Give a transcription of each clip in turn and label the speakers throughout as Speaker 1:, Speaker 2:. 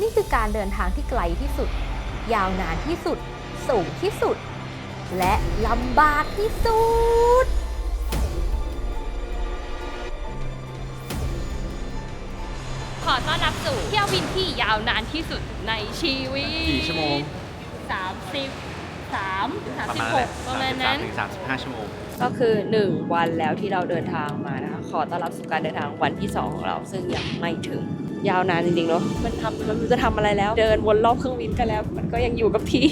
Speaker 1: นี่คือการเดินทางที่ไกลที่สุดยาวนานที่สุดสูงที่สุดและลำบากที่สุดขอต้อนรับสู่เที่ยวบินที่ยาวนานที่สุดในชีวิต
Speaker 2: กี่ชั่วโมง
Speaker 1: 33-36ประมาณนั้น
Speaker 2: ถึง35ชั่วโมง
Speaker 1: ก็คือ1วันแล้วที่เราเดินทางมานะคะขอต้อนรับสู่การเดินทางวันที่2ของเราซึ่งยังไม่ถึงยาวนานจริงๆเนาะมันจะทำอะไรแล้วเดินวนรอบเครื่องบินกันแล้วมันก็ยังอยู่กับที่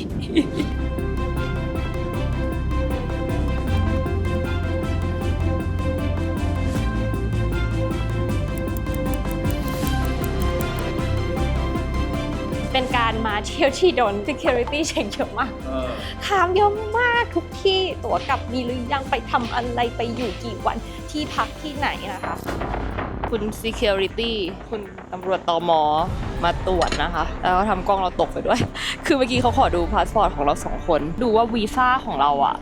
Speaker 1: เป็นการมาเที่ยวที่โดน security เช็คเยอะมากถามเยอะมากทุกที่ตั๋วกลับมีหรือยังไปทำอะไรไปอยู่กี่วันที่พักที่ไหนนะคะคุณ security คุณตำรวจตม.มาตรวจนะคะแล้วก็ทำกล้องเราตกไปด้วย คือเมื่อกี้เขาขอดูพาสปอร์ตของเรา2คนดูว่าวีซ่าของเราอะ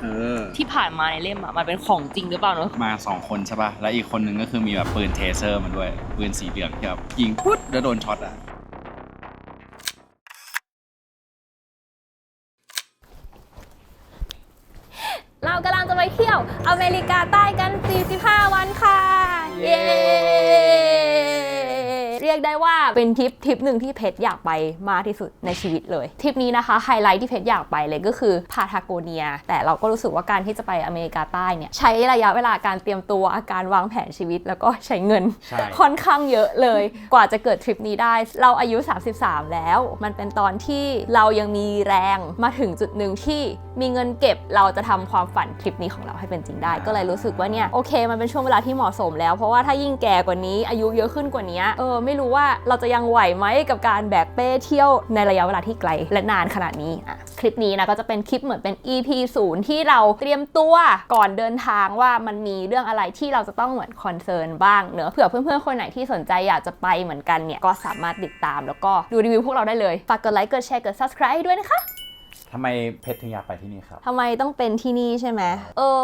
Speaker 1: ที่ผ่านมาในเล่มอะมันเป็นของจริงหรือเปล่าเนอะ
Speaker 2: มา2คนใช่ป่ะแล้วอีกคนนึงก็คือมีแบบปืนเทเซอร์มาด้วยปืนสีเหลืองที่แบบยิงปุ๊บแล้วโดนช็อตอะ
Speaker 1: เรากำลังจะไปเที่ยวอเมริกาใต้กัน45วันค่ะเย้เรียกได้ว่าเป็นทริปหนึ่งที่เพชรอยากไปมากที่สุดในชีวิตเลยทริปนี้นะคะไฮไลท์ที่เพชรอยากไปเลยก็คือพาทาโกเนียแต่เราก็รู้สึกว่าการที่จะไปอเมริกาใต้เนี่ยใช้ระยะเวลาการเตรียมตัวการวางแผนชีวิตแล้วก็ใช้เงินค่อนข้างเยอะเลยกว่าจะเกิดทริปนี้ได้เราอายุ33แล้วมันเป็นตอนที่เรายังมีแรงมาถึงจุดหนึ่งที่มีเงินเก็บเราจะทำความฝันทริปนี้ของเราให้เป็นจริงได้ก็เลยรู้สึกว่าเนี่ยโอเคมันเป็นช่วงเวลาที่เหมาะสมแล้วเพราะว่าถ้ายิ่งแก่กว่านี้อายุเยอะขึ้นกว่านี้ไม่รู้ว่าเราจะยังไหวไหมกับการแบกเป้เที่ยวในระยะเวลาที่ไกลและนานขนาดนี้คลิปนี้นะก็จะเป็นคลิปเหมือนเป็น EP 0ที่เราเตรียมตัวก่อนเดินทางว่ามันมีเรื่องอะไรที่เราจะต้องเหมือนคอนเซิร์นบ้างเนอะเผื่อเพื่อนๆคนไหนที่สนใจอยากจะไปเหมือนกันเนี่ยก็สามารถติดตามแล้วก็ดูรีวิวพวกเราได้เลยฝากกดไลค์กดแชร์กด Subscribe ให้ด้วยนะคะ
Speaker 2: ทำไมเพชรถึงอยากไปที่นี่ครับ
Speaker 1: ทำไมต้องเป็นที่นี่ใช่ไหม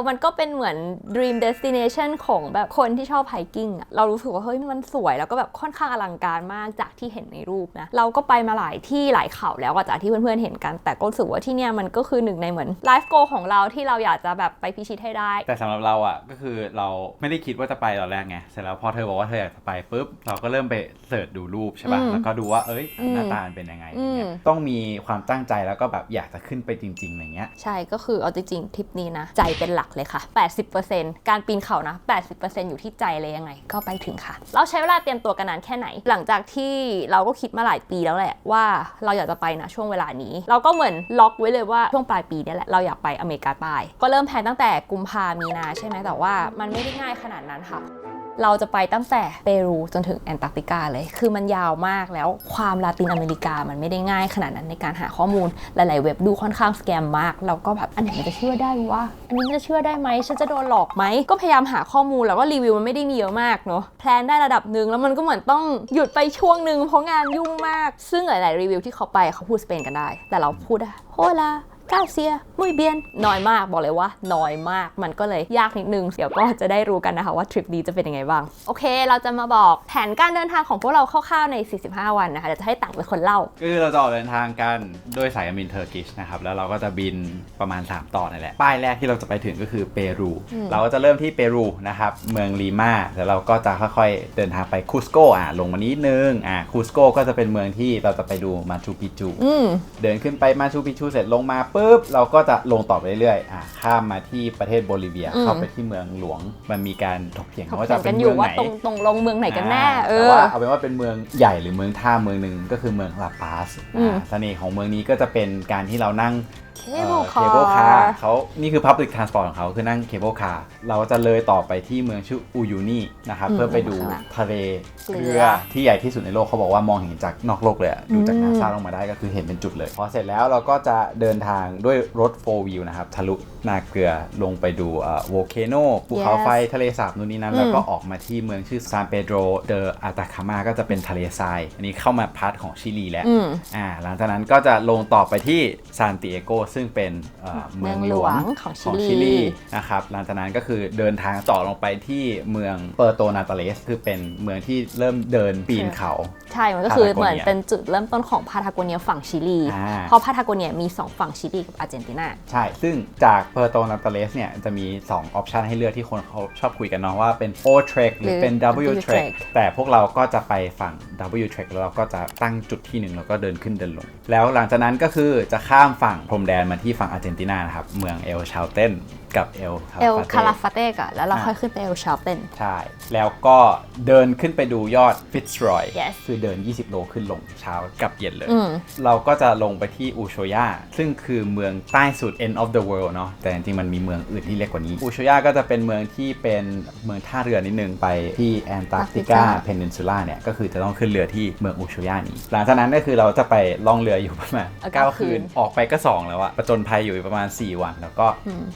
Speaker 1: มันก็เป็นเหมือน dream destination ของแบบคนที่ชอบไฮกิ้งเรารู้สึกว่าเฮ้ยมันสวยแล้วก็แบบค่อนข้างอลังการมากจากที่เห็นในรูปนะเราก็ไปมาหลายที่หลายเขาแล้วจากที่เพื่อนๆเห็นกันแต่ก็รู้สึกว่าที่เนี่ยมันก็คือหนึ่งในเหมือน life goal ของเราที่เราอยากจะแบบไปพิชิตให้ได้
Speaker 2: แต่สำหรับเราอ่ะก็คือเราไม่ได้คิดว่าจะไปตอนแรกไงเสร็จแล้วพอเธอบอกว่าเธออยากจะไปปุ๊บเราก็เริ่มไปเสิร์ชดูรูปใช่ป่ะแล้วก็ดูว่าหน้าตาเป็นยังไงต้องมีความตั้งใจแล้วก็แบบอยากจะขึ้นไปจริงอย่างเงี้ย
Speaker 1: ใช่ก็คือเอาจริงๆทริปนี้นะใจเป็นหลักเลยค่ะ 80% การปีนเขานะ 80% อยู่ที่ใจเลยยังไงก็ไปถึงค่ะเราใช้เวลาเตรียมตัวกันนานแค่ไหนหลังจากที่เราก็คิดมาหลายปีแล้วแหละว่าเราอยากจะไปนะช่วงเวลานี้เราก็เหมือนล็อกไว้เลยว่าช่วงปลายปีนี่แหละเราอยากไปอเมริกาใต้ก็เริ่มแพลนตั้งแต่กุมภามีนาใช่ไหมแต่ว่ามันไม่ได้ง่ายขนาดนั้นค่ะเราจะไปตั้งแต่เปรูจนถึงแอนตาร์กติกาเลยคือมันยาวมากแล้วความลาตินอเมริกามันไม่ได้ง่ายขนาดนั้นในการหาข้อมูลหลายๆเว็บดูค่อนข้างสแกมมากเราก็แบบอันไหนมันจะเชื่อได้วะอันนี้มันจะเชื่อได้ไหมฉันจะโดนหลอกไหมก็พยายามหาข้อมูลแล้วก็รีวิวมันไม่ได้มีเยอะมากเนาะแพลนได้ระดับหนึ่งแล้วมันก็เหมือนต้องหยุดไปช่วงนึงเพราะงานยุ่งมากซึ่งหลายๆรีวิวที่เขาไปเขาพูดสเปนกันได้แต่เราพูดได้โฮลากาเซียมุยเบียนน้อยมากบอกเลยว่าน้อยมากมันก็เลยยากนิดนึงเดี๋ยวก็จะได้รู้กันนะคะว่าทริปนี้จะเป็นยังไงบ้างโอเคเราจะมาบอกแผนการเดินทางของพวกเราคร่าวๆใน45วันนะคะเดี๋ยวจะให้ต่างเป็นคนเล่า
Speaker 2: คือเราจะออกเดินทางกันโดยสายการบินเทอร์กิชนะครับแล้วเราก็จะบินประมาณ3ต่อนั่นแหละป้ายแรกที่เราจะไปถึงก็คือเปรูเราก็จะเริ่มที่เปรูนะครับเมืองลีมาแล้วเราก็จะค่อยๆเดินทางไปคูสโกลงมานิดนึงคูสโกก็จะเป็นเมืองที่เราจะไปดูมาชูปิจูเดินขึ้นไปมาชูปิจูเสร็จลงมาปุ๊บเราก็จะลงต่อไปเรื่อยๆข้ามมาที่ประเทศโบลิเวียเข้าไปที่เมืองหลวงมันมีการถกเถียงกันว่าจะเป็นเมืองไหน
Speaker 1: ตรงลงเมืองไหนกันแน่
Speaker 2: แต่ว่าเอาเป็นว่าเป็นเมืองใหญ่หรือเมืองท่าเมืองหนึ่งก็คือเมืองลาปาสเสน่ห์ของเมืองนี้ก็จะเป็นการที่เรานั่งเคเบิลคาร์เขานี่คือ Public Transport ของเขาคือนั่งเคเบิลคาร์เราจะเลยต่อไปที่เมืองชื่ออูยูนีนะครับเพื่อไปดูทะเลเกลือที่ใหญ่ที่สุดในโลกเขาบอกว่ามองเห็นจากนอกโลกเลยดูจากนาซาลงมาได้ก็คือเห็นเป็นจุดเลยพอเสร็จแล้วเราก็จะเดินทางด้วยรถ 4 wheel นะครับทะลุ นาเกลือลงไปดูโวลเคโนภูเขาไฟทะเลสาบนู่นนี่นั่นแล้วก็ออกมาที่เมืองชื่อซานเปโดรเดออาตาคามาก็จะเป็นทะเลทรายอันนี้เข้ามาพาร์ทของชิลีแล้วหลังจากนั้นก็จะลงต่อไปที่ซานติเอโกซึ่งเป็นเมืองหลวงของชิลีนะครับหลังจากนั้นก็คือเดินทางต่อลงไปที่เมืองเปอร์โตนาตาเลสคือเป็นเมืองที่เริ่มเดินปีนเขา
Speaker 1: ใช่มันก็คือเหมือนเป็นจุดเริ่มต้นของพาทาโกเนียฝั่งชิลีเพราะพาทาโกเนียมี2ฝั่งชิลีกับอาร์เจนตินา
Speaker 2: ใช่ซึ่งจากเปอร์โตนาตาเลสเนี่ยจะมี2ออปชันให้เลือกที่คนเขาชอบคุยกันเนาะว่าเป็น O Trek หรือเป็น W Trek แต่พวกเราก็จะไปฝั่ง W Trek แล้วเราก็จะตั้งจุดที่1แล้วก็เดินขึ้นเดินลงแล้วหลังจากนั้นก็คือจะข้ามฝั่งพรมแดนมาที่ฝั่งอาร์เจนตินานะครับเมืองเอลชาลเตนกับเอล
Speaker 1: คาราฟาเต้ก่อนแล้วเราค่อยขึ้นไปเอลชาลเตน
Speaker 2: ใช่แล้วก็เดินขึ้นไปดูยอดฟิตส์รอย
Speaker 1: yes.
Speaker 2: คือเดิน20โลขึ้นลงเช้ากับเย็นเลยเราก็จะลงไปที่อูโชยาซึ่งคือเมืองใต้สุด end of the world เนาะแต่จริงๆมันมีเมืองอื่นที่เล็กกว่านี้อูโชยาก็จะเป็นเมืองที่เป็นเมืองท่าเรือนิดนึงไปที่แอนตาร์กติกาเพนินซูล่าเนี่ยก็คือจะต้องขึ้นเรือที่เมืองอูโชยานี้หลังจากนั้นก็คือเราจะไปล่องเรืออยู่ประมาณ9 คืนออกไปก็2แล้วอะประจนภัยอยู่ประมาณ4 วันแล้วก็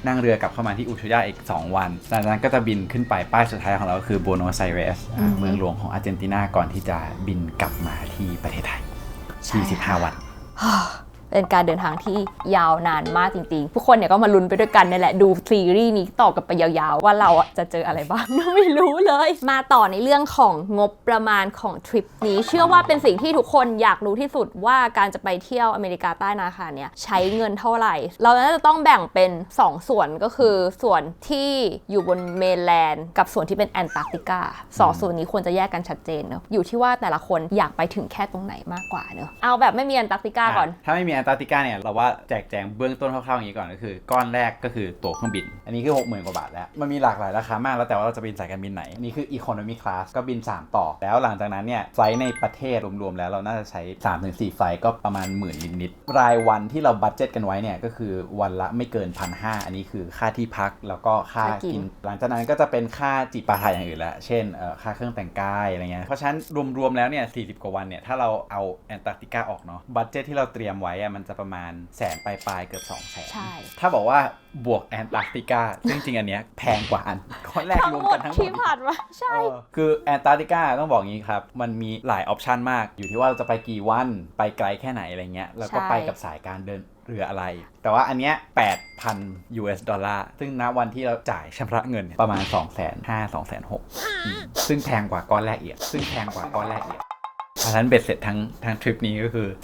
Speaker 2: นั่งเรือกลับเข้ามาที่อูโชยาอีก2 วันหลังจากนั้นก็จะบินขึ้นไปป้ายสุดท้ายของเราก็คือโบโนไซเรสเมืองหลวงของอาร์เจนตินาก่อนที่จะบินกลับมาที่ประเทศไทย45 วัน
Speaker 1: เป็นการเดินทางที่ยาวนานมากจริงๆทุกคนเนี่ยก็มาลุ้นไปด้วยกันนี่แหละดูซีรีส์นี้ต่อกันไปยาวๆว่าเราจะเจออะไรบ้าง ไม่รู้เลยมาต่อในเรื่องของงบประมาณของทริปนี้เชื่อว่าเป็นสิ่งที่ทุกคนอยากรู้ที่สุดว่าการจะไปเที่ยวอเมริกาใต้นาคาเนี่ยใช้เงินเท่าไหร่เราน่าจะต้องแบ่งเป็น2ส่วนก็คือส่วนที่อยู่บนเมนแลนด์กับส่วนที่เป็นแอนตาร์กติกาส่วนนี้ควรจะแยกกันชัดเจนเนอะอยู่ที่ว่าแต่ละคนอยากไปถึงแค่ตรงไหนมากกว่าเนอะเอาแบบไม่มีแอนตาร์กติกาก่อน
Speaker 2: ถ้าไม่มีแอนตาร์กติกาเนี่ยเราว่าแจกแจงเบื้องต้นคร่าวๆอย่างนี้ก่อนก็คือก้อนแรกก็คือตั๋วเครื่องบินอันนี้คือ 60,000 กว่าบาทแล้วมันมีหลากหลายราคามากแล้วแต่ว่าเราจะบินสายการบินไหนอันนี้คือ Economy Class ก็บิน3ต่อแล้วหลังจากนั้นเนี่ยไฟล์ในประเทศรวมๆแล้วเราน่าจะใช้ 3-4 ไฟล์ก็ประมาณ10,000นิดๆรายวันที่เราบัดเจ็ตกันไว้เนี่ยก็คือวันละไม่เกิน 1,500 อันนี้คือค่าที่พักแล้วก็ค่ากินหลังจากนั้นก็จะเป็นค่าจิปาถะอย่างอื่นแล้วเช่นค่าเครื่องแต่งกายอะไรเงี้ยเพราะฉะนั้นรวมๆแล้วเนี่ย40 กว่าวันเนี่ยถ้าเราเอาแอนตาร์กติกาออกเนาะบัดเจ็ตที่เราเตรียมไว้มันจะประมาณแสนปลายเกือบ200,000
Speaker 1: ใช่
Speaker 2: ถ้าบอกว่าบวกแอนตาร์กติกาซึ่งจริงอันเนี้ยแพงกว่าอันก้อนแรกรวมกันทั้งหมด
Speaker 1: ที่ผ่านมาใช่
Speaker 2: คือแอนตาร์กติกาต้องบอกงี้ครับมันมีหลายออปชันมากอยู่ที่ว่าเราจะไปกี่วันไปไกลแค่ไหนอะไรเงี้ยแล้วก็ไปกับสายการเดินเรืออะไรแต่ว่าอันเนี้ย 8,000 US ดอลลาร์ซึ่งณวันที่เราจ่ายชำระเงินประมาณ 250,000-260,000 ซึ่งแพงกว่าก้อนแรกอีกเพราะฉะนั้นเบ็ดเสร็จทั้งทริปนี้ก็คือ 450,000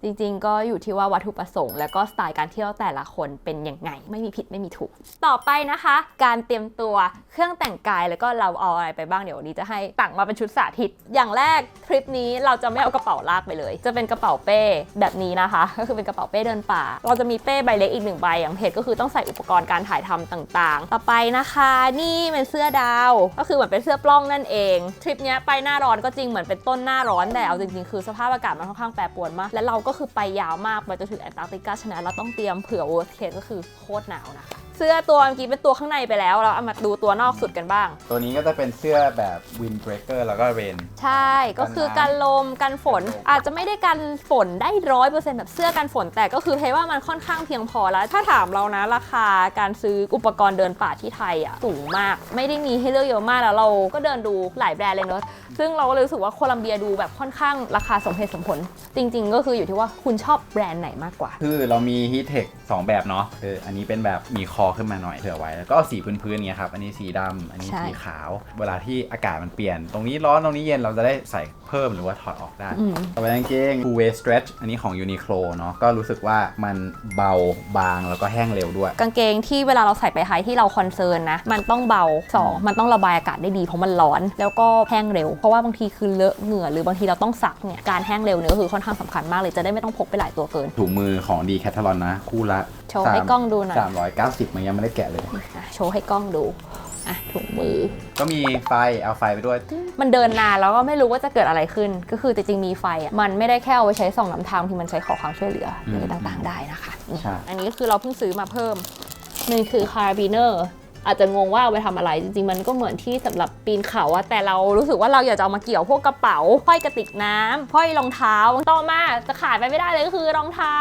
Speaker 1: จริงๆก็อยู่ที่ว่าวัตถุประสงค์และก็สไตล์การเที่ยวแต่ละคนเป็นยังไงไม่มีผิดไม่มีถูกต่อไปนะคะการเตรียมตัวเครื่องแต่งกายแล้วก็เราเอาอะไรไปบ้างเดี๋ยววันนี้จะให้ตักมาเป็นชุดสาธิตอย่างแรกทริปนี้เราจะไม่เอากระเป๋าลากไปเลยจะเป็นกระเป๋าเป้แบบนี้นะคะก็คือเป็นกระเป๋าเป้เดินป่าเราจะมีเป้ใบเล็กอีก1ใบอย่างเพจก็คือต้องใส่อุปกรณ์การถ่ายทำต่างๆต่อไปนะคะนี่เป็นเสื้อดาวก็คือเหมือนเป็นเสื้อปล้องนั่นเองทริปนี้ไปหน้าร้อนก็จริงเหมือนเป็นต้นหน้าร้อนแต่เอาจริงๆคือสภาพอากาศมันค่อนข้างแปรปรวนมากและเราก็คือไปยาวมากไปจนถึงแอนตาร์กติกาฉะนั้นเราต้องเตรียมเผื่อ worst case ก็คือโคตรหนาวนะคะเสื้อตัวเมื่อกี้เป็นตัวข้างในไปแล้วเราเอามาดูตัวนอกสุดกันบ้าง
Speaker 2: ตัวนี้ก็จะเป็นเสื้อแบบ windbreaker แล้วก็ rain
Speaker 1: ใช่ก็คือกันลมกันฝนอาจจะไม่ได้กันฝนได้ 100% แบบเสื้อกันฝนแต่ก็คือเพราะว่ามันค่อนข้างเพียงพอแล้วถ้าถามเรานะราคาการซื้ออุปกรณ์เดินป่าที่ไทยอ่ะสูงมากไม่ได้มีให้เลือกเยอะมากแล้วเราก็เดินดูหลายแบรนด์เลยเนอะซึ่งเราก็เลยรู้สึกว่าโคลัมเบียดูแบบค่อนข้างราคาสมเหตุสมผลจริงๆก็คืออยู่ที่ว่าคุณชอบแบรนด์ไหนมากกว่า
Speaker 2: คือเรามี Heattech 2 แบบเนาะคืออันนี้เป็นแบบมีคอขึ้นมาหน่อยเผื่อไว้แล้วก็สีพื้นๆเงี้ยครับอันนี้สีดำอันนี้สีขาวเวลาที่อากาศมันเปลี่ยนตรงนี้ร้อนตรงนี้เย็นเราจะได้ใส่เพิ่มหรือว่าถอดออกได้ต่อไปกางเกง Two Way Stretch อันนี้ของ Uniqlo เนาะก็รู้สึกว่ามันเบาบางแล้วก็แห้งเร็วด้วย
Speaker 1: กางเกงที่เวลาเราใส่ไปไฮที่เราคอนเซิร์นนะมันต้องเบา2มันต้องระบายอากาศได้ดีเพราะมันร้อนแล้วก็แห้งเร็วเพราะว่าบางทีคือเลอะเหงื่อหรือบางทีเราต้องซักเนี่ยการแห้งเร็วเนี่ยก็คือค่อนข้างสำคัญมากเลยจะได้ไม่ต้องพกไปหลายตัวเกิน
Speaker 2: ถุงมือของ Decathlon นะคู่ละ
Speaker 1: โชว์ให้กล้องดูหน่อย
Speaker 2: 390มันยังไม่ได้แกะเลย
Speaker 1: โชว์ให้กล้องดูถุงมือ
Speaker 2: ก็มีไฟเอาไฟไปด้วย
Speaker 1: มันเดินนานแล้วก็ไม่รู้ว่าจะเกิดอะไรขึ้นก็คือจริงๆมีไฟมันไม่ได้แค่เอาไว้ใช้ส่องน้ำทางที่มันใช้ขอความช่วยเหลืออะไรต่างๆได้นะคะอันนี้คือเราเพิ่งซื้อมาเพิ่มหนึ่งคือ Carabiner อาจจะงงว่าเอาไปทำอะไรจริงๆมันก็เหมือนที่สำหรับปีนเขาอะแต่เรารู้สึกว่าเราอยากจะเอามาเกี่ยวพวกกระเป๋าห้อยกระติกน้ำห้อยรองเท้าต่อมาจะขาดไปไม่ได้เลยก็คือรองเท้า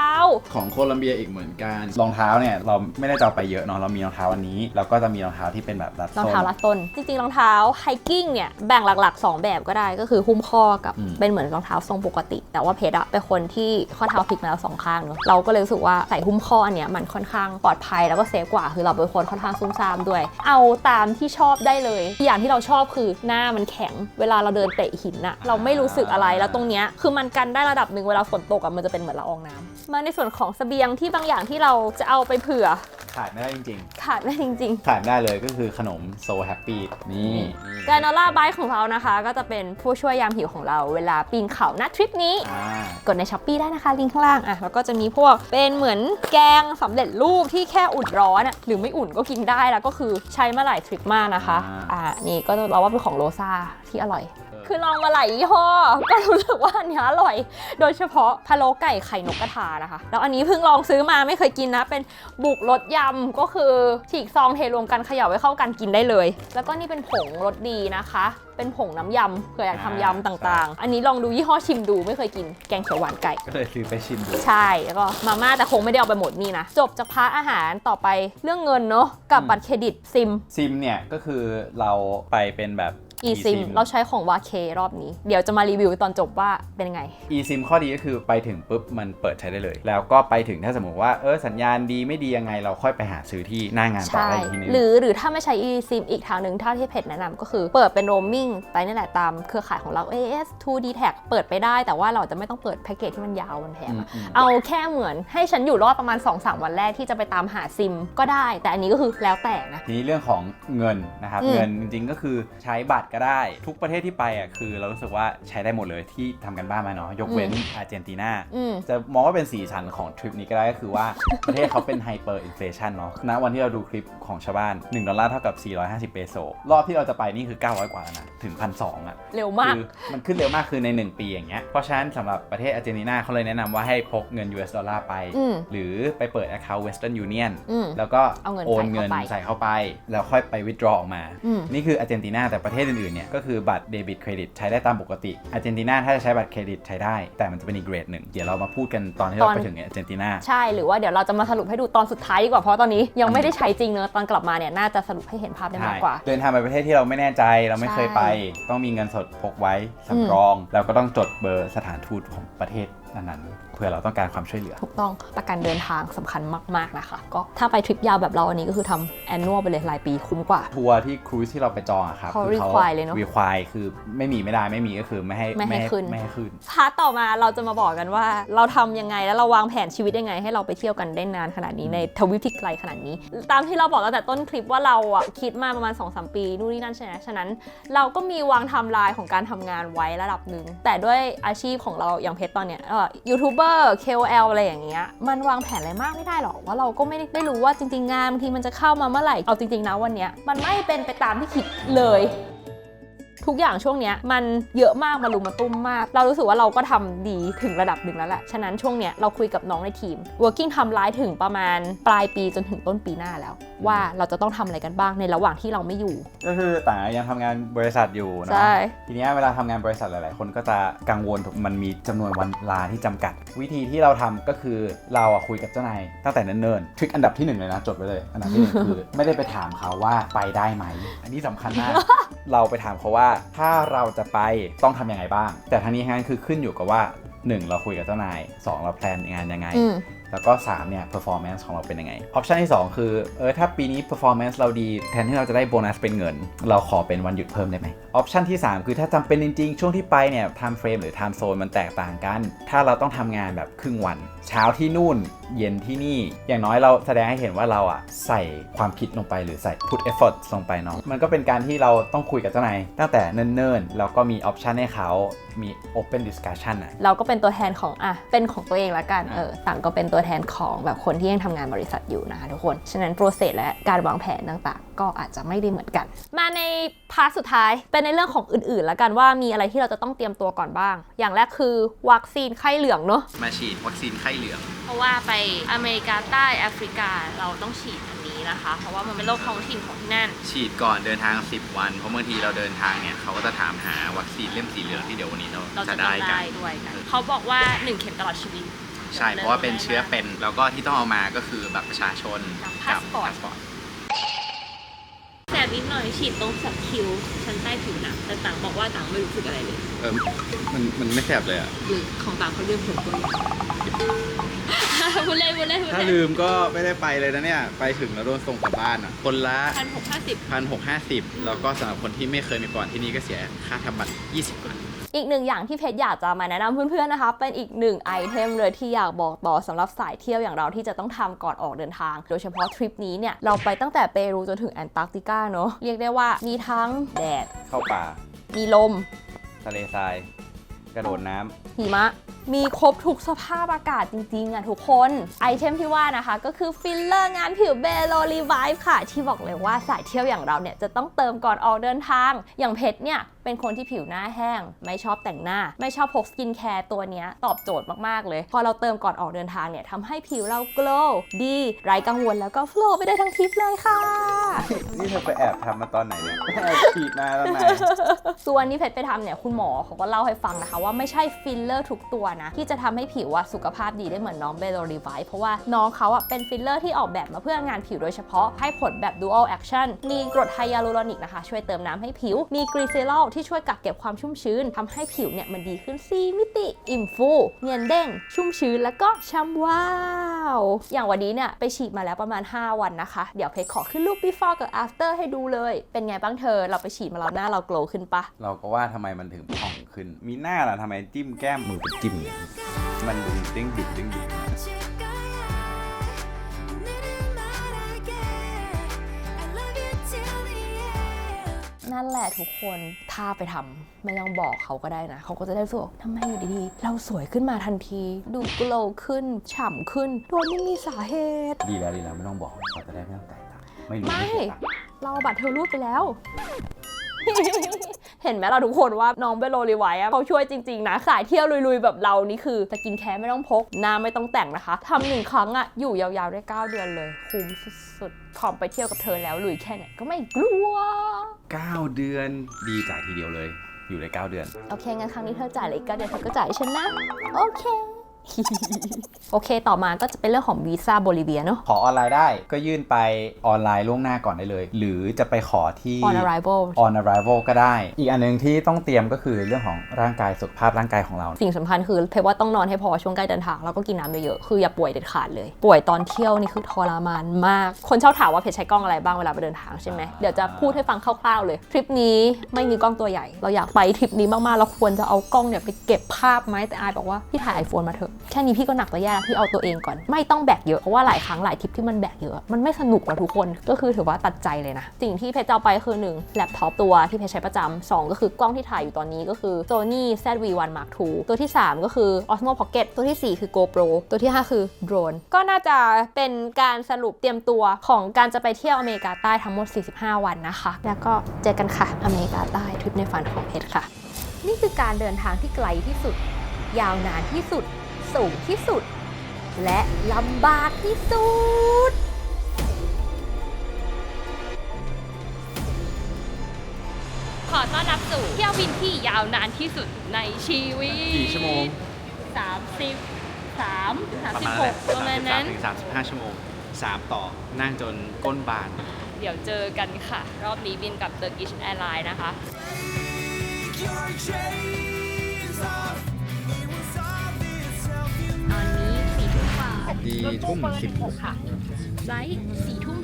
Speaker 2: ของโคลัมเบียอีกเหมือนกันรองเท้าเนี่ยเราไม่ได้จะเอาไปเยอะเนาะเรามีรองเท้าอันนี้แล้วก็จะมีรองเท้าที่เป็นแบบรัดส้นร
Speaker 1: องเท้ารัดส้นจริงๆรองเท้าไฮกิ้งเนี่ยแบ่งหลักๆ2แบบก็ได้ก็คือหุ้มข้อกับเป็นเหมือนรองเท้าทรงปกติแต่ว่าเพชรอะเป็นคนที่ข้อเท้าพลิกมาแล้ว2ข้างเนาะเราก็เลยรู้สึกว่าใส่หุ้มข้ออันเนี้ยมันค่อนข้างปลอดภัยแล้วก็เซฟกว่าคือเราเป็นคนค่อนข้างซุ่มซ่ามด้วยเอาตามที่ชอบได้เลยอย่างที่เราชอบคือหน้ามันแข็งเวลาเราเดินเตะหินอะเราไม่รู้สึกอะไรแล้วตรงเนี้ยคือมันกันได้ระดับหนึ่งเวลาฝนตกอะมันจะเป็นเหมือนละอองน้ำมาในส่วนของเสบียงที่บางอย่างที่เราจะเอาไปเผื่อ
Speaker 2: ขาดไม่ได้จริงข
Speaker 1: าดไม่ได้จริง
Speaker 2: ๆขาดไม่ได้เลยก็คือขนมโซแฮปปี้นี่
Speaker 1: แกรโนล่าไบต์ของเรานะคะก็จะเป็นผู้ช่วยยามหิวของเราเวลาปีนเขาณทริปนี้กดใน Shopee ได้นะคะลิงก์ข้างล่างอ่ะแล้วก็จะมีพวกเป็นเหมือนแกงสำเร็จรูปที่แค่อุ่นร้อนหรือไม่อุ่นก็กินได้แล้วก็คือใช้มาหลายทริปมากนะคะนี่ก็เราว่าเป็นของโรซ่าที่อร่อยคือลองมาหลายยี่ห้อก็รู้สึกว่าอันนี้อร่อยโดยเฉพาะพะโล้ไก่ไข่นกกระทานะคะแล้วอันนี้เพิ่งลองซื้อมาไม่เคยกินนะเป็นบุกรสยำก็คือฉีกซองเทรวมกันเขย่าไว้เข้ากันกินได้เลยแล้วก็นี่เป็นผงรสดีนะคะเป็นผงน้ำยำเผื่ออยากทำยำต่างๆอันนี้ลองดูยี่ห้อชิมดูไม่เคยกินแกงเขียวหวานไก่
Speaker 2: ก็เลยซื้อไปชิมดู
Speaker 1: ใช่แล้วก็มาม่าแต่คงไม่ได้เอาไปหมดนี่นะจบจากพาร์ทอาหารต่อไปเรื่องเงินเนาะกับบัตรเครดิตซิม
Speaker 2: เนี่ยก็คือเราไปเป็นแบบ
Speaker 1: eSIM เราใช้ของ WAK รอบนี้เดี๋ยวจะมารีวิวตอนจบว่าเป็นยังไง
Speaker 2: eSIM ข้อดีก็คือไปถึงปุ๊บมันเปิดใช้ได้เลยแล้วก็ไปถึงถ้าสมมติว่าสัญญาณดีไม่ดียังไงเราค่อยไปหาซื้อที่หน้างานต่อได้อีกทีนึง
Speaker 1: หรือถ้าไม่ใช้ eSIM อีกทางหนึ่งถ้าที่เพจแนะนำก็คือเปิดเป็น roaming ไปนี่แหละตามเครือข่ายของเรา AIS 2D-Tag เปิดไปได้แต่ว่าเราจะไม่ต้องเปิดแพ็กเกจที่มันยาวมันแพงเอาแค่เหมือนให้ฉันอยู่รอดประมาณ 2-3 วันแรกที่จะไปตามหาซิมก็ได้แต่อันนี้ก็คือแล้วแต่นะท
Speaker 2: ีนี้เรื่องของเงินนะครับเงินจริงๆก็คือใช้บัตรก็ได้ทุกประเทศที่ไปคือเรารู้สึกว่าใช้ได้หมดเลยที่ทำกันบ้านมาเนาะยกเว้นอาร์เจนตินาจะมองว่าเป็นสีสันของทริปนี้ก็ได้ก็คือว่าประเทศเขาเป็นไฮเปอร์อินเฟลชันเนาะณวันที่เราดูคลิปของชาวบ้าน$1เท่ากับ450เปโซรอบที่เราจะไปนี่คือ900กว่าแล้วนะถึง 1,200
Speaker 1: เร็วมากม
Speaker 2: ันขึ้นเร็วมากคือใน1ปีอย่างเงี้ยเพราะฉะนั้นสำหรับประเทศอาร์เจนตินาเขาเลยแนะนำว่าให้พกเงิน US ดอลลาร์ไปหรือไปเปิด account Western Union แล้วก็โอนเงินใส่เข้าไปแล้วค่อยไป withdraw ออกมานี่คืออาร์เจนตินาแต่ประเทศอื่นๆเนี่ยก็คือบัตรเดบิตเครดิตใช้ได้ตามปกติอาร์เจนตินาถ้าจะใช้บัตรเครดิตใช้ได้แต่มันจะเป็นอีกเกรดหนึ่งเดี๋ยวเรามาพูดกันตอนที่เราไปถึงอาร์เจนตินาใ
Speaker 1: ช่หรือว่าเดี๋ยวเราจะมาสรุปให้ดูตอนสุดท้ายดีกว่าเพราะตอนนี้ยังไม่ได้ใช้จริงเนอะตอนกลับมาเนี่ยน่าจะสรุปให้เห็นภาพได้มากกว่าเ
Speaker 2: ดินทางไปประเทศที่เราไม่แน่ใจเราไม่เคยไปต้องมีเงินสดพกไว้สำรองแล้วก็ต้องจดเบอร์สถานทูตของประเทศนั้นเพื่อเราต้องการความช่วยเหลือ
Speaker 1: ถูกต้องประกันเดินทางสำคัญมากๆนะคะก็ถ้าไปทริปยาวแบบเราอันนี้ก็คือทำแอนนวลไปเลยรายปีคุ้มกว่า
Speaker 2: ทัวร์ที่ครูซที่เราไปจองอะครับเ
Speaker 1: ขา require เลยเนาะ
Speaker 2: require คือไม่มีก็คือไม่ให้ขึ้นพ
Speaker 1: าร์ทต่อมาเราจะมาบอกกันว่าเราทำยังไงแล้วเราวางแผนชีวิตยังไงให้เราไปเที่ยวกันได้นานขนาดนี้ในทวีปที่ไกลขนาดนี้ตามที่เราบอกตั้งแต่ต้นคลิปว่าเราอะคิดมาประมาณ 2-3 ปีนู่นนี่นั่นใช่ไหมฉะนั้นเราก็มีวางไทม์ไลน์ของการทำงานไว้ระดับนึงแต่ด้วยอาชีพของเราอย่างเพชรตอนเนี้ยยูทูบเบอร์KOL อะไรอย่างเงี้ยมันวางแผนอะไรมากไม่ได้หรอกว่าเราก็ไม่ได้รู้ว่าจริงๆงานบางทีมันจะเข้ามาเมื่อไหร่เอาจริงๆนะวันเนี้ยมันไม่เป็นไปตามที่คิดเลยทุกอย่างช่วงเนี้ยมันเยอะมากมารุมมาตุ้มมากเรารู้สึกว่าเราก็ทำดีถึงระดับหนึ่งแล้วแหละฉะนั้นช่วงเนี้ยเราคุยกับน้องในทีม working ทำร้ายถึงประมาณปลายปีจนถึงต้นปีหน้าแล้วว่าเราจะต้องทำอะไรกันบ้างในระหว่างที่เราไม่อยู่
Speaker 2: ก็คือต่างยังทำงานบริษัทอยู่นะทีนี้เวลาทำงานบริษัทหลายๆคนก็จะกังวลมันมีจำนวนวันลาที่จำกัดวิธีที่เราทำก็คือเราคุยกับเจ้านายตั้งแต่เนิ่นๆทริคอันดับที่1เลยนะจดไว้เลยอันดับที่1คือไม่ได้ไปถามเขาว่าไปได้ไหมอันนี้สำคัญมาก เราไปถามเขาว่าถ้าเราจะไปต้องทำยังไงบ้างแต่ทั้งนี้ทั้งนั้นคือขึ้นอยู่กับว่า1เราคุยกับเจ้านาย2เราแพลนงานยังไงแล้วก็3เนี่ย performance ของเราเป็นยังไง option ที่2คือถ้าปีนี้ performance เราดีแทนที่เราจะได้โบนัสเป็นเงินเราขอเป็นวันหยุดเพิ่มได้ไหม option ที่3คือถ้าจำเป็นจริงๆช่วงที่ไปเนี่ย time frame หรือ time zone มันแตกต่างกันถ้าเราต้องทำงานแบบครึ่งวันเช้าที่นู่นเย็นที่นี่อย่างน้อยเราแสดงให้เห็นว่าเราใส่ความคิดลงไปหรือใส่ put effort ลงไปเนาะมันก็เป็นการที่เราต้องคุยกับเจ้านายตั้งแต่เนิ่นๆแล้วก็มี option ให้เขามี open discussion
Speaker 1: เราก็เป็นตัวแทนของเป็นของตัวเองละกันต่างก็เป็นตัวแทนของแบบคนที่ยังทำงานบริษัทอยู่นะคะทุกคนฉะนั้นโปรเซสและการวางแผนต่างๆก็อาจจะไม่ได้เหมือนกันมาในพาร์ทสุดท้ายเป็นในเรื่องของอื่นๆละกันว่ามีอะไรที่เราจะต้องเตรียมตัวก่อนบ้างอย่างแรกคือวัคซีนไข้เหลืองเนาะ
Speaker 2: มาฉีดวัคซีนไข้เหลือง
Speaker 1: เพราะว่าไปอเมริกาใต้แอฟริกาเราต้องฉีดอันนี้ นะคะเพราะว่ามันเป็นโรคท้องถิ่นของที่นั่น
Speaker 2: ฉีดก่อนเดินทาง10 วันเพราะบางทีเราเดินทางเนี่ยเขาก็จะถามหาวัคซีนเล่มสีเหลืองที่เดี๋ยววันนี้
Speaker 1: เรา
Speaker 2: เรา
Speaker 1: จะ
Speaker 2: จะ
Speaker 1: ได้
Speaker 2: ได้กัน
Speaker 1: ด้วยกันเขาบอกว่า1เข็มตลอดชีวิต
Speaker 2: ใช่เพราะว่าเป็นเชื้อเป็นแล้วก็ที่ต้องเอามาก็คือบัตรประชาชน
Speaker 1: กับ
Speaker 2: กั
Speaker 1: passport แสบนิดหน่อยฉีดตรงสักคิ้วชั้นใต้ผิวหนังแต่ต่างบอกว่าต่างไม่รู้สึกอะไรเลย
Speaker 2: มันไม่แสบเลยอ่ะ
Speaker 1: หรือของต่างเขาเรียกผมตัวพูดเล่น
Speaker 2: ถ้าลืมก็ไม่ได้ไปเลยนะเนี่ยไปถึงแล้วโดนส่งกลับบ้านอ่ะคนละ
Speaker 1: 1,650
Speaker 2: แล้วก็สำหรับคนที่ไม่เคยมีก่อนที่นี่ก็เสียค่าทำบัตร20 บาท
Speaker 1: อีกหนึ่งอย่างที่เพชรอยากจะมาแนะนำเพื่อนๆนะคะเป็นอีกหนึ่งไอเทมเลยที่อยากบอกต่อสำหรับสายเที่ยวอย่างเราที่จะต้องทำก่อนออกเดินทางโดยเฉพาะทริปนี้เนี่ยเราไปตั้งแต่เปรูจนถึงแอนตาร์กติกาเนอะเรียกได้ว่ามีทั้งแดด
Speaker 2: เข้าป่า
Speaker 1: มีลม
Speaker 2: ทะเลทราย กระโดดน้ำ
Speaker 1: หิมะมีครบทุกสภาพอากาศจริงๆอ่ะทุกคนไอเทมที่ว่านะคะก็คือฟิลเลอร์งานผิวเบโลรีไวฟ์ค่ะที่บอกเลยว่าสายเที่ยวอย่างเราเนี่ยจะต้องเติมก่อนออกเดินทางอย่างเพชรเนี่ยเป็นคนที่ผิวหน้าแห้งไม่ชอบแต่งหน้าไม่ชอบพกสกินแคร์ตัวเนี้ยตอบโจทย์มากๆเลยพอเราเติมก่อนออกเดินทางเนี่ยทำให้ผิวเราโกลว์ดีไร้กังวลแล้วก็โฟลว์ไปได้ทั้งทริปเลยค่ะ
Speaker 2: นี่เธอไปแอบทำมาตอนไหนเนี่ยแอบฉีดมาตอนไหน
Speaker 1: ส่วนที่เพชรไปทำเนี่ยคุณหมอเขาก็เล่าให้ฟังนะคะว่าไม่ใช่ฟิลเลอร์ทุกตัวนะที่จะทำให้ผิวสุขภาพดีได้เหมือนน้องเบโลรีไวฟ์เพราะว่าน้องเขาเป็นฟิลเลอร์ที่ออกแบบมาเพื่องานผิวโดยเฉพาะให้ผลแบบ dual action มีกรดไฮยาลูรอนิกนะคะช่วยเติมน้ำให้ผิวมีกรีเซลอลที่ช่วยกักเก็บความชุ่มชื้นทำให้ผิวเนี่ยมันดีขึ้น4มิติอิ่มฟูเนียนเด้งชุ่มชื้นแล้วก็ช่ำว้าวอย่างวันนี้เนี่ยไปฉีดมาแล้วประมาณ5วันนะคะเดี๋ยวเพชรขอขึ้นรูป before กับ after ให้ดูเลยเป็นไงบ้างเธอเราไปฉีดมาแล้วหน้าเราโกลว์ขึ้นปะ
Speaker 2: เราก็ว่าทำไมมันถึงผ่องขึ้น มีหน้าล่ะทำไมจิ้มแก้มมือเป็นจิ้มเนี่ยมันดูเด้งดึงเด้งดึง
Speaker 1: นั่นแหละทุกคนถ้าไปทำไม่ต้องบอกเขาก็ได้นะเขาก็จะได้รู้สึกว่าทำไมอยู่ดีๆเราสวยขึ้นมาทันทีดูโกลว์ขึ้นฉ่ำขึ้นโดยไม่มีสาเหตุ
Speaker 2: ดีแล้วไม่ต้องบอกเขาจะได้ไม่ต้องจ่ายตังค์ไม่รู้
Speaker 1: ไม่
Speaker 2: เสียตังค์
Speaker 1: เราเอาบัตรเธอรูดไปแล้ว เห็นไหมเราทุกคนว่าน้องเบโลรีไวท์เขาช่วยจริงๆนะสายเที่ยวลุยๆแบบเรานี่คือสกินแคร์ไม่ต้องพกหน้าไม่ต้องแต่งนะคะทำ1 ครั้งอยู่ยาวๆได้9 เดือนเลยคุ้มสุดๆพร้อมไปเที่ยวกับเธอแล้วลุยแค่ไหนก็ไม่กลัว
Speaker 2: 9 เดือนดีจ่ายทีเดียวเลยอยู่ได้9 เดือน
Speaker 1: โอเคงั้นครั้งนี้เธอจ่ายเลยอีก9 เดือนเธอก็จ่ายให้ฉันนะโอเค โอเคต่อมาก็จะเป็นเรื่องของวีซ่าโบลิเวียเนาะ
Speaker 2: ขอออนไลน์ได้ก็ยื่นไปออนไลน์ล่วงหน้าก่อนได้เลย หรือจะไปขอที่
Speaker 1: on arrival
Speaker 2: on arrival ก็ได้ อีกอันนึงที่ต้องเตรียมก็คือเรื่องของร่างกายสุขภาพร่างกายของเรา
Speaker 1: สิ่งสำคัญคือเพราะว่าต้องนอนให้พอช่วงใกล้เดินทางแล้วก็กินน้ำเยอะๆคืออย่าป่วยเด็ดขาดเลยป่วยตอนเที่ยวนี่คือทรมานมากคนชอบถามว่าเพจใช้กล้องอะไรบ้างเวลาไปเดินทางใช่ไหมเดี๋ยวจะพูดให้ฟังคร่าวๆเลยทริปนี้ไม่มีกล้องตัวใหญ่เราอยากไปทริปนี้มากๆเราควรจะเอากล้องเนี่ยไปเก็บภาพไหมแต่อายบอกว่าพี่ถ่าย iPhone มาเถอะแค่นี้พี่ก็หนักจะแย่แล้วพี่เอาตัวเองก่อนไม่ต้องแบกเยอะเพราะว่าหลายครั้งหลายทริปที่มันแบกเยอะมันไม่สนุกหรอกทุกคนก็คือถือว่าตัดใจเลยนะสิ่งที่เพจจะเอาไปคือ1แล็ปท็อปตัวที่เพจใช้ประจำ2ก็คือกล้องที่ถ่ายอยู่ตอนนี้ก็คือ Sony ZV-1 Mark II ตัวที่3ก็คือ Osmo Pocket ตัวที่4คือ GoPro ตัวที่5คือโดรนก็น่าจะเป็นการสรุปเตรียมตัวของการจะไปเที่ยวอเมริกาใต้ทั้งหมด45วันนะคะแล้วก็เจอกันค่ะอเมริกาใต้ทริปในฝันของเพจค่ะนี่คือการเดินทางที่ไกลที่สุดยาวนานที่สุดสูงที่สุดและลำบากที่สุดขอต้อนรับสู่เที่ยวบินที่ยาวนานที่สุดในชีวิต
Speaker 2: กี่ชั่วโมง
Speaker 1: 33-36ประมาณนั้น
Speaker 2: ถึง35 ชั่วโมง3ต่อนั่งจนก้นบาน
Speaker 1: เดี๋ยวเจอกันค่ะรอบนี้บินกับ Turkish Airlines นะคะตอนนี้4 ทุ่มกว่า
Speaker 2: 4 ทุ่ม 16
Speaker 1: ค่ะไฟล์4 ทุ่ม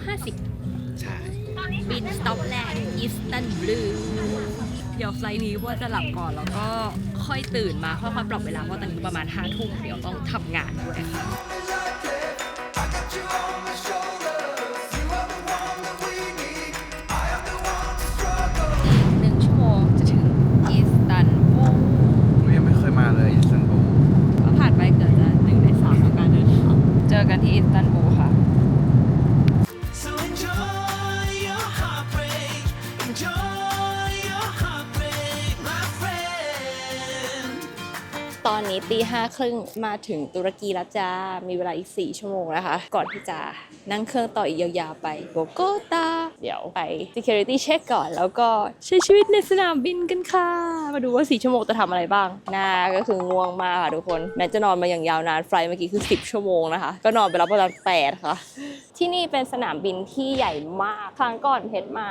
Speaker 1: 50
Speaker 2: ใช่
Speaker 1: บินสต็อปแรกอิสตันบูลเดี๋ยวไฟล์นี้ว่าจะหลับก่อนแล้วก็ค่อยตื่นมาค่อยๆปรับเวลาเพราะตอนนี้ประมาณ5 ทุ่มเดี๋ยวต้องทำงานด้วยค่ะ1 ชั่วโมงจะถึงอิสตันบูล
Speaker 2: ยังไม่เคยมาเลยอิสตันบูล
Speaker 1: ก็ผ่านไปเกือบจะ1 ใน 3ของการเดินทางเจอกันที่อิสตันบูลค่ะ ตอนนี้ตี 5:30มาถึงตุรกีแล้วจ้า มีเวลาอีก4ชั่วโมงนะคะ ก่อนที่จะนั่งเครื่องต่ออีกยาวๆไปโบโกตาเดี๋ยวไป security check ก่อนแล้วก็ใช้ชีวิตในสนามบินกันค่ะ มาดูว่า4ชั่วโมงจะทำอะไรบ้างหน้าก็คือง่วงมากค่ะทุกคนแม้จะนอนมาอย่างยาวนานไฟล์เมื่อกี้คือ10ชั่วโมงนะคะก็นอนไปแล้วประมาณ8ค่ะที่นี่เป็นสนามบินที่ใหญ่มากครั้งก่อนเพชรมา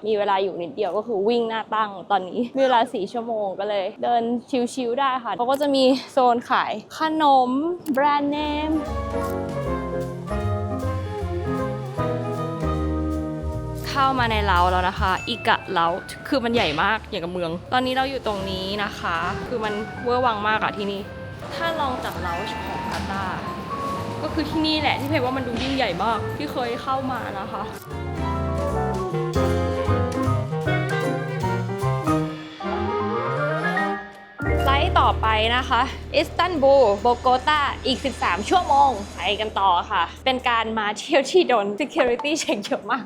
Speaker 1: มีเวลาอยู่นิดเดียวก็คือวิ่งหน้าตั้งตอนนี้มีเวลา4ชั่วโมงก็เลยเดินชิลๆได้ค่ะเขาก็จะมีโซนขายขนมแบรนด์เนมเข้ามาในเล้าแล้วนะคะอิกะเล้าคือมันใหญ่มากอย่างกับเมืองตอนนี้เราอยู่ตรงนี้นะคะคือมันเวอร์วังมากอะที่นี่ถ้าลองจากเล้าของพาตาก็คือที่นี่แหละที่เพจว่ามันดูยิ่งใหญ่มากที่เคยเข้ามานะคะไฟล์ต่อไปนะคะอิสตันบูลโบโกตาอีก13ชั่วโมงไปกันต่อค่ะเป็นการมาเที่ยวที่โดน security เช็คเยอะมาก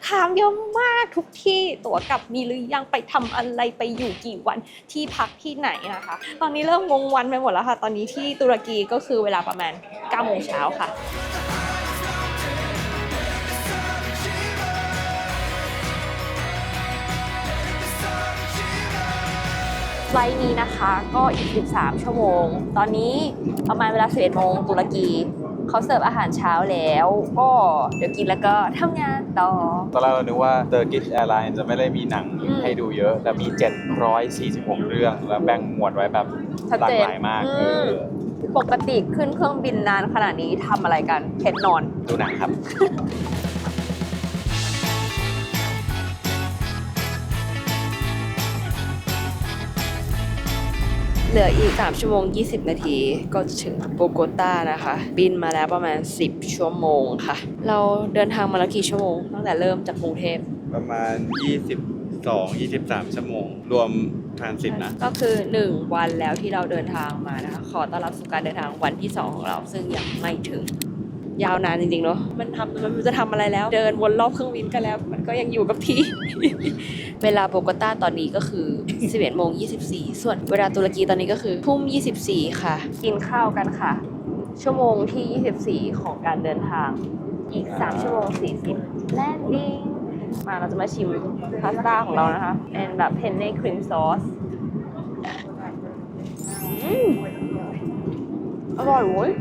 Speaker 1: ถามเยอะมากทุกที่ตั๋วกลับมีหรือยังไปทำอะไรไปอยู่กี่วันที่พักที่ไหนนะคะตอนนี้เริ่มงงวันไปหมดแล้วค่ะตอนนี้ที่ตุรกีก็คือเวลาประมาณ9 โมงเช้าค่ะไฟล์นี้นะคะก็อีก13ชั่วโมงตอนนี้ประมาณเวลา11 โมงตุรกีเขาเสิร์ฟอาหารเช้าแล้วก็เดี๋ยวกินแล้วก็ทำงานต่อ
Speaker 2: ตอนแรกเรานึกว่า Turkish Airlines จะไม่ได้มีหนังให้ดูเยอะแต่มี746เรื่องแล้วแบ่งหมวดไว้แบบหลากหลายมาก
Speaker 1: ปกติขึ้นเครื่องบินนานขนาดนี้ทำอะไรกันเพชรนอน
Speaker 2: ดูหนังครับ
Speaker 1: เหลืออีก3ชั่วโมง20นาทีก็จะถึงโบโกตานะคะบินมาแล้วประมาณ10ชั่วโมงค่ะเราเดินทางมาแล้วกี่ชั่วโมงตั้งแต่เริ่มจากกรุงเทพ
Speaker 2: ประมาณ22-23ชั่วโมงรวมทรานสิตนะ
Speaker 1: ก็คือ1วันแล้วที่เราเดินทางมานะคะขอต้อนรับสู่การเดินทางวันที่2ของเราซึ่งยังไม่ถึงยาวนานจริงๆเนาะมันจะทำอะไรแล้วเดินวนรอบเครื่องบินกันแล้วมันก็ยังอยู่กับที่ เวลาโบโกตาตอนนี้ก็คือ 11 โมง 24ส่วนเวลาตุรกีตอนนี้ก็คือทุ่ม 24ค่ะกินข้าวกันค่ะชั่วโมงที่24ของการเดินทางอีก3ชั่วโมง40แลนดิ้งมาเราจะมาชิมพาสต้าของเรานะคะเป็นแบบเพนเน่ครีมซอสอร่อยเว้ย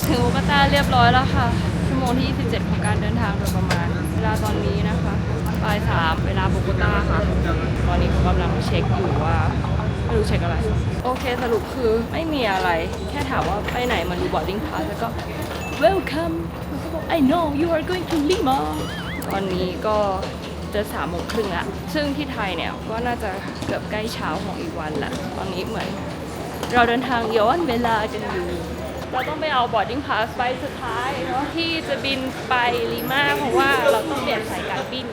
Speaker 1: ถึงโบโกตาเรียบร้อยแล้วค่ะชั่วโมงที่27ของการเดินทางโดยประมาณเวลาตอนนี้นะคะบ่าย3เวลาโบโกตาค่ะตอนนี้เขากำลังเช็คอยู่ว่าไม่รู้เช็คอะไรโอเคสรุปคือไม่มีอะไรแค่ถามว่าไปไหนมาดู boarding pass แล้วก็ welcome แล้วก็บอก I know you are going to Lima ตอนนี้ก็จะ3 โมงครึ่งละซึ่งที่ไทยเนี่ยก็น่าจะเกือบใกล้เช้าของอีกวันละตอนนี้เหมือนเราเดินทางย้อนเวลากันอยู่เราต้องไปเอา boarding pass ไปสุดท้ายเนาะที่จะบินไปลีมาเพราะว่าเราต้องเปลี่ยนสายการบิน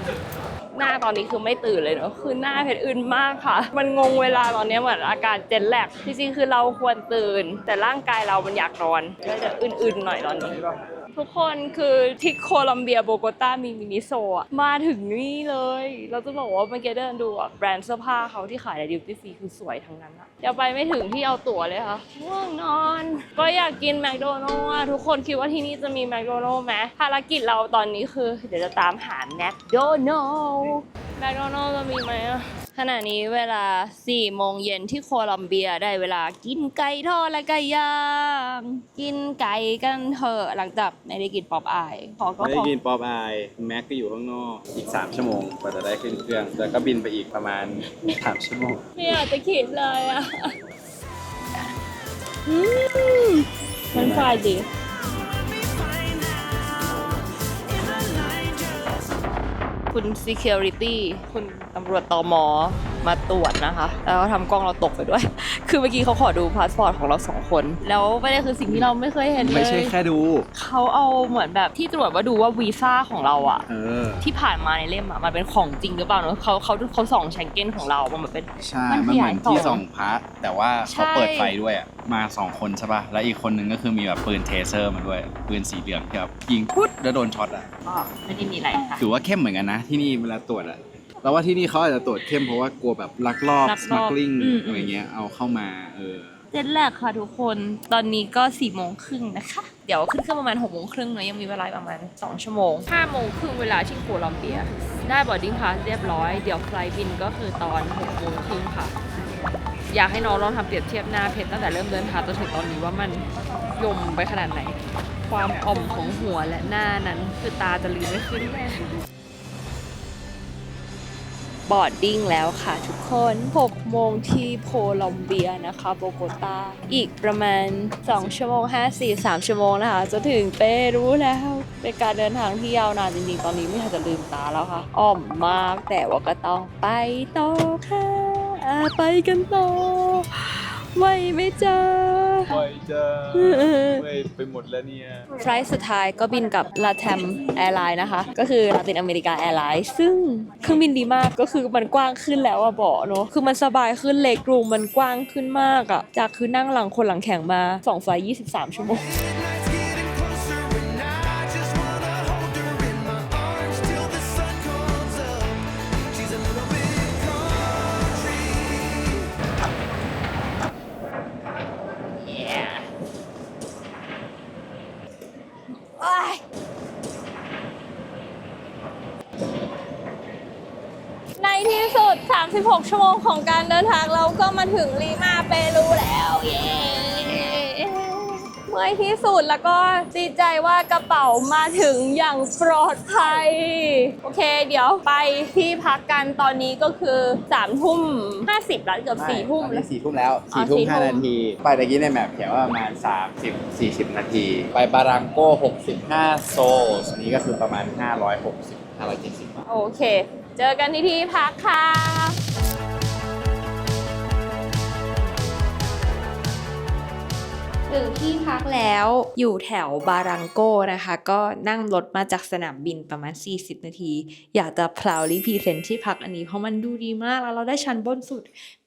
Speaker 1: หน้าตอนนี้คือไม่ตื่นเลยเนาะคือหน้าเพชรอื่นมากค่ะมันงงเวลาตอนนี้เหมือนอาการเจ็ตแลกจริงๆคือเราควรตื่นแต่ร่างกายเรามันอยากนอนก็จะอื่นๆหน่อยตอนนี้ทุกคนคือที่โคลัมเบียโบโกตามีมินิโซะมาถึงนี่เลยเราจะบอกว่าเมื่อกี้เดินดูแบรนด์เสื้อผ้าเขาที่ขายในดิวตี้ฟรีคือสวยทั้งนั้นอะเดี๋ยวไปไม่ถึงที่เอาตั๋วเลยค่ะง่วงนอนก็อยากกินแมคโดนัลล์ทุกคนคิดว่าที่นี่จะมีแมคโดนัลล์ไหมภารกิจเราตอนนี้คือเดี๋ยวจะตามหาแมคโดนัลล์จะมีไหมอะขณะนี้เวลา4 โมงเย็นที่โคลัมเบียได้เวลากินไก่ทอดและไก่ย่างกินไก่กันเถอะหลังจากไม่ได้กินป๊อปอาย
Speaker 2: ไม่ได้กินป๊อปอายแม็กก็อยู่ข้างนอกอีก3ชั่วโมงกว่าจะได้ขึ้นเครื่องแล้วก็บินไปอีกประมาณ3ชั่วโมง
Speaker 1: ไม่อยากจะคิดเลยอะมันไฟดีคุณ security คุณตำรวจตม มาตรวจนะคะ แล้วทำกล้องเราตกไปด้วย คือเมื่อกี้เขาขอดูพาสปอร์ตของเรา2 คนแล้วประเด็นคือสิ่งที่เราไม่เคยเห็นเลย
Speaker 2: ไม่ใช่แค่ดู
Speaker 1: เขาเอาเหมือนแบบที่ตรวจว่าดูว่าวีซ่าของเราอะ ที่ผ่านมาในเล่มอะมันเป็นของจริงหรือเปล่าเนอะเขาส่องแชงเก้นของเรามันเป็น
Speaker 2: ใช่
Speaker 1: มัน
Speaker 2: มันเหมือนที่
Speaker 1: ขยายผล
Speaker 2: ส่องพระแต่ว่าเขา
Speaker 1: ใช่
Speaker 2: เปิดไฟด้วยอ่ะมา2 คนใช่ป่ะแล้วอีกคนนึงก็คือมีแบบปืนเทเซอร์มาด้วยปืนสีเหลืองที่แบบยิงปุ๊บแล้วโดนช็อตอ่ะ
Speaker 1: ก็ไม่ได้มีอะไรค่ะ
Speaker 2: ถือว่าเข้มเหมือนกันนะที่นี่เวลาตรวจอ่ะแล้วว่าที่นี่เขาอาจจะตรวจเข้มเพราะว่ากลัวแบบลักลอบ
Speaker 1: ลัก
Speaker 2: ส
Speaker 1: ลอบ
Speaker 2: มัคลิง
Speaker 1: อืม
Speaker 2: อะไรเงี้ยเอาเข้ามา
Speaker 1: เจ็ดแรกค่ะทุกคนตอนนี้ก็4:30นะคะ เดี๋ยวขึ้นเครื่องประมาณ6:30นะยังมีเวลาประมาณ2 ชั่วโมง5:30เวลาที่โคลัมเบีย ได้บอร์ดดิ้งพาสเรียบร้อยเดี๋ยวไฟล์บินก็คือตอน6:30ค่ะ อยากให้น้องลองทำเปรียบเทียบหน้าเพชรตั้งแต่เริ่มเดินทางจนถึงตอนนี้ว่ามันยมไปขนาดไหน ความอ่อมของหัวและหน้านั้นคือตาจะลืมไม่ขึ้นแน่บอร์ดดิ้งแล้วค่ะทุกคน6 โมงที่โคลอมเบียนะคะโบโกตาอีกประมาณ2 ชั่วโมง3 ชั่วโมงนะคะจะถึงเปรูแล้วเป็นการเดินทางที่ยาวนานจริงๆตอนนี้ไม่ทันจะลืมตาแล้วค่ะอ่อมมากแต่ว่าก็ต้องไปต่อค่ะไปกันต่อไหวไหม่เจอ
Speaker 2: ไปจ้าไปหมดแล้วเนี่ย
Speaker 1: ไฟล์สุดท้ายก็บินกับ LATAM Airlines นะคะ ก็คือลาตินอเมริกาแอร์ไลน์ซึ่งเครื่องบินดีมากก็คือมันกว้างขึ้นแล้วอะเบาะเนอะคือมันสบายขึ้นเล็กรูมมันกว้างขึ้นมากอะจากคือนั่งหลังคนหลังแข่งมา2 ไฟล์23 ชั่วโมง ในที่สุด 36 ชั่วโมงของการเดินทางเราก็มาถึงลีมาเปรูแล้วเย้เมื่อยที่สุดแล้วก็ดีใจว่ากระเป๋ามาถึงอย่างปลอดภัย โอเค เดี๋ยวไปที่พักกันตอนนี้ก็คือ3:50แล้วเกือบ4 ทุ่ม
Speaker 2: ตอน
Speaker 1: แล้ว
Speaker 2: นี้4 ทุ่มแล้ว
Speaker 1: อ๋อ
Speaker 2: 4 ทุ่ม
Speaker 1: 4 ทุ่ม
Speaker 2: 5 นาที ไปตะกี้ในแมปเขียนว่าประมาณ30-40 นาที ไปบารังโก65 โซลอันนี้ก็คือประมาณ570 บาท
Speaker 1: โอเค เจอกันที่พักค่ะ ถึงที่พักแล้วอยู่แถวบารังโกนะคะ ก็นั่งรถมาจากสนามบินประมาณ40 นาที อยากจะพลาวรีพรีเซนต์ที่พักอันนี้เพราะมันดูดีมากแล้วเราได้ชั้นบนสุด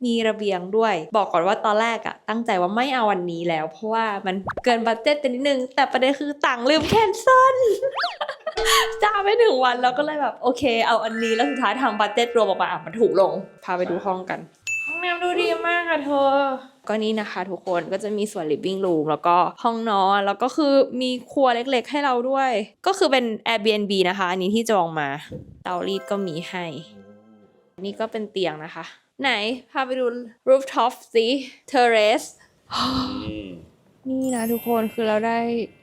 Speaker 1: มีระเบียงด้วย บอกก่อนว่าตอนแรกอะตั้งใจว่าไม่เอาวันนี้แล้ว เพราะว่ามันเกินบัดเจ็ตไปนิดนึง แต่ประเด็นคือต่างลืมแคนเซิล จ้าไม่ถึงวันแล้วก็เลยแบบโอเคเอาอันนี้แล้วสุดท้ายทางบัดเจ็ตรวมออกมามันถูกลงพาไปดูห้องกัน ห้องน้ำดูดีมากอะเธอ ก็นี่นะคะทุกคนก็จะมีส่วน living room แล้วก็ห้องนอนแล้วก็คือมีครัวเล็กๆให้เราด้วย ก็คือเป็น Airbnb นะคะอันนี้ที่จองมาเตารีดก็มีให้ นี่ก็เป็นเตียงนะคะ ไหนพาไปดู rooftop สิ terrace นี่นะทุกคนคือเราได้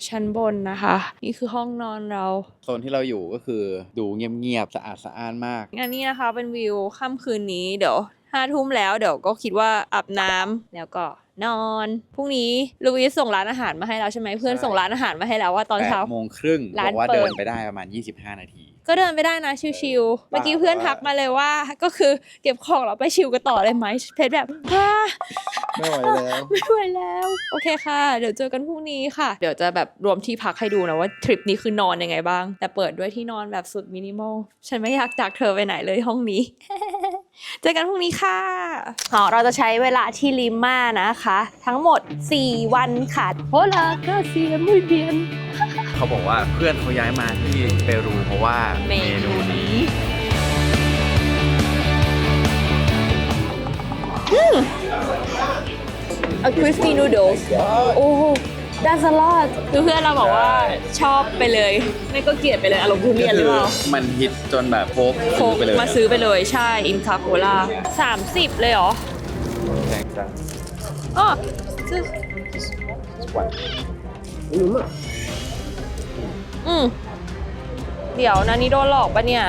Speaker 1: ชั้นบนนะคะ นี่คือห้องนอนเรา
Speaker 2: โซนที่เราอยู่ก็คือดูเงียบๆ สะอาดสะอ้านมาก
Speaker 1: อันนี้นะคะเป็นวิวค่ำคืนนี้เดี๋ยว5 ทุ่มแล้วเดี๋ยวก็คิดว่าอาบน้ำแล้วก็นอนพรุ่งนี้ลูอิสส่งร้านอาหารมาให้เราใช่ไหมเพื่อนส่งร้านอาหารมาให้แล้วว่าตอนเช้า
Speaker 2: 8:30
Speaker 1: ร้า
Speaker 2: บ
Speaker 1: น
Speaker 2: อกว่า
Speaker 1: เปิด
Speaker 2: เดินไปได้ประมาณ25 นาที
Speaker 1: ก็เดินไปได้นะชิวๆเมื่อกี้เพื่อนทักมาเลยว่าก็คือเก็บของเราไปชิวกันต่อเลยไหมเพชรแบบ
Speaker 2: ไม่ไหวแล้ว
Speaker 1: ไม่ไหวแล้วโอเคค่ะเดี๋ยวเจอกันพรุ่งนี้ค่ะเดี๋ยวจะแบบรวมที่พักให้ดูนะว่าทริปนี้คือนอนยังไงบ้างแต่เปิดด้วยที่นอนแบบสุดมินิมอลฉันไม่อยากจากเธอไปไหนเลยห้องนี้ เจอกันพรุ่งนี้ค่ะเราจะใช้เวลาที่ลิม่านะคะ ทั้งหมด4 วันค่ะโฮลาก็เสียmuy bien
Speaker 2: เขาบอกว่าเพื่อนเขาย้ายมาที่เปรูเพราะว่าเมนูนี้
Speaker 1: A crispy noodles โอ้that's a lot คือเพื่อนเราบอกว่าชอบไปเลยไม่ก็เกลียดไปเลยอารมณ์ทุเรียนหรือเปล่า
Speaker 2: มันฮิตจนแบบโฟกไปเลย
Speaker 1: มาซื้อไปเลยใช่อินคาโคล่า30เลยเหรอ
Speaker 2: แพงจัง
Speaker 1: อ๋อเดี๋ยวนะนี่โดนหลอกปะเนี่ย